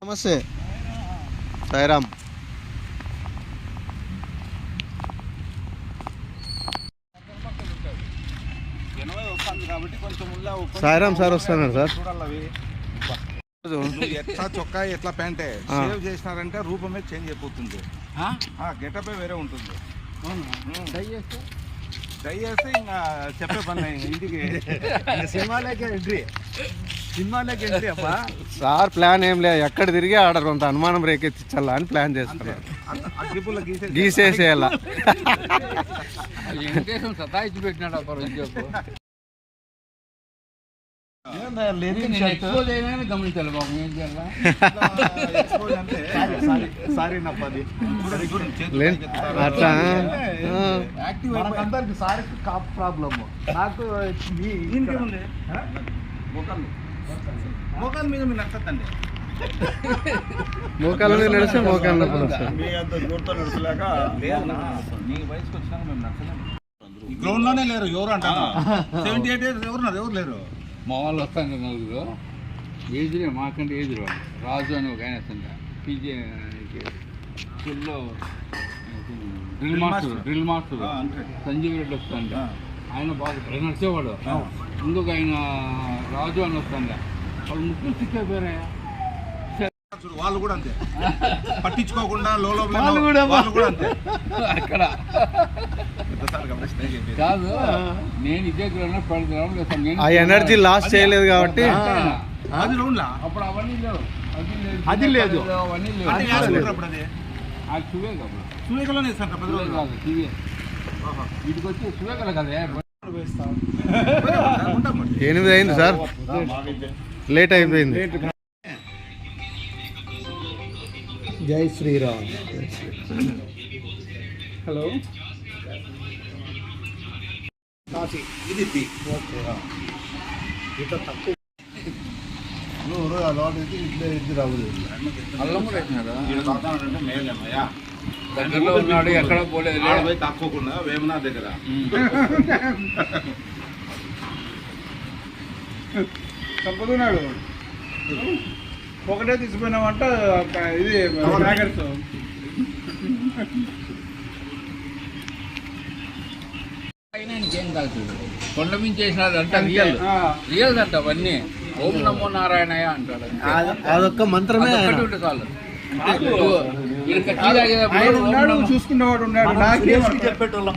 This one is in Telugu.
నమస్తే సాయిరామ్. సాయిరామ్ సార్ వస్తున్నారు సార్. ఎట్లా చొక్కా ఎట్లా ప్యాంటే సేవ్ చేసినారంటే రూపమే చేంజ్ అయిపోతుంది, గెటపే వేరే ఉంటుంది. ట్రై చేస్తే ఇంకా చెప్పే పని ఇంటికి సినిమాలోకి ఎంట్రీ అబ్బా. సార్ ప్లాన్ ఏం లేదు, ఎక్కడ తిరిగి ఆడ కొంత అనుమానం రేకెత్తించాలా అని ప్లాన్ చేస్తున్నారు. గీసేసేయాల సతాయిచ్చి పెట్టినాడు గమనించాలి బాబు. ఏం చేయాలి అట్లా అందరికి సారీ కాప్ ప్రాబ్లమ్. నాకు మోకాల మీద మీరు నచ్చండి, మోకాళ్ళ మీద నడిస్తే మోకాళ్ళ నొప్పులు వస్తాయి. మీ వయసుకు వచ్చినాక మేము నచ్చలేము. గ్రౌండ్ లోనే లేరు ఎవరు అంటారు. 78 years ఎవరు లేరు. మా వాళ్ళు వస్తాను నలుగురు ఏజ్లే, మాకంటే ఏజ్ రాజు అని ఒక ఆయన వస్తుండే పీజీ స్కూల్లో డ్రిల్ మాస్టర్ సంజీవ్ రెడ్డి వస్తుండే. ఆయన బాగా నడిచేవాడు. ఇంకొక ఆయన రాజు అని వస్తుండే. వాళ్ళు ముఖ్యం సిక్కే పేరే. వాళ్ళు కూడా అంతే, పట్టించుకోకుండా వాళ్ళు కూడా అంతే. అక్కడ కాదు, నేను ఇదే గ్రౌండ్ పడుతున్నాను. ఆ ఎనర్జీ లాస్ చేయలేదు కాబట్టి అది అప్పుడు అవన్నీ లేవు. అది లేదు. అవన్నీ లేవు. సువేకలోనే ఇస్తాను కాదు టీవీ వీటికి వచ్చి సువేకల కదే. 8 అయింది సార్, లేట్ అయిపోయింది. జై శ్రీరామ్. హలో ఇది తక్కువ అల్లం కూడా వేసినాడు. మేలేమయ్యా దగ్గరలో ఉన్నాడు, ఎక్కడ పోలేదు. తక్కువకుండా వేమనా దగ్గర చంపుతున్నాడు. ఒకటే తీసుకుపోయినామంట. ఇది ఇంకేం కాదు, కొండ మించి చేసినాడు అంట. రియల్ అంట అవన్నీ. ఓం నమో నారాయణయ్య అంటాడు. అదొక్క మంత్రమే చాలు. చూసుకున్నవాడు ఉన్నాడు. చెప్పేటోళ్ళ